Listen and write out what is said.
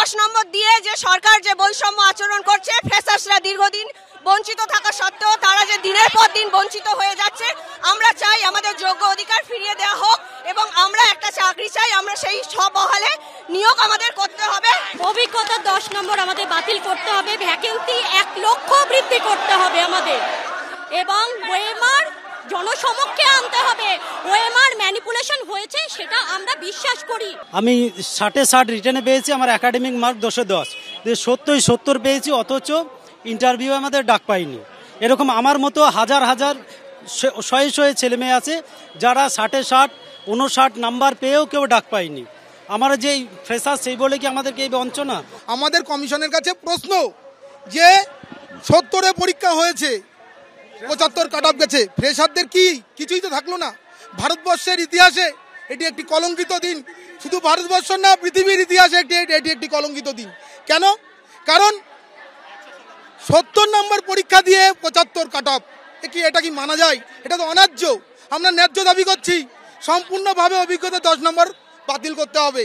10 নম্বর দিয়ে যে সরকার যে বৈষম্য আচরণ করছে, ফ্রেশার্সরা দীর্ঘদিন বঞ্চিত থাকা সত্ত্বেও তারা যে দিনের পর দিন বঞ্চিত হয়ে যাচ্ছে, আমরা চাই আমাদের যোগ্য অধিকার ফিরিয়ে দেওয়া হোক এবং আমরা একটা চাকরি চাই, আমরা সেই সব বহালে নিয়োগ আমাদের করতে হবে। অভিজ্ঞতা 10 নম্বর আমাদের বাতিল করতে হবে, ভ্যাকেন্সি 1 লক্ষ বৃদ্ধি করতে হবে আমাদের, এবং ওএমআর জনসমক্ষে আনতে হবে। ওএমআর ম্যানিপুলেশন হয়েছে সেটা আমরা বিশ্বাস করি। আমি 60 রিটার্নে পেয়েছি, আমার একাডেমিক মার্ক 10-10, 70 পেয়েছি, অথচ ইন্টারভিউ আমাদের ডাক পাইনি। এরকম আমার মতো হাজার হাজার শয়ে ছেলে মেয়ে আছে যারা 60, 59 নাম্বার পেয়েও কেউ ডাক পায়নি। আমার যেই ফ্রেশার সেই বলে কি আমাদেরকে এই বঞ্চনা? আমাদের কমিশনের কাছে প্রশ্ন যে 70-এ পরীক্ষা হয়েছে, 75 কাট অফ গেছে, ফ্রেশারদের কি কিছুই তো থাকলো না। ভারতবর্ষের ইতিহাসে এটি একটি কলঙ্কিত দিন, শুধু ভারতবর্ষ না পৃথিবীর ইতিহাসে এটি একটি কলঙ্কিত দিন। কেন? কারণ 70 নম্বর পরীক্ষা দিয়ে 75 কাট অফ, এটা কি মানা যায়? এটা তো অন্যায্য। আমরা ন্যায্য দাবি করছি, সম্পূর্ণভাবে অভিজ্ঞতা 10 নম্বর বাতিল করতে হবে।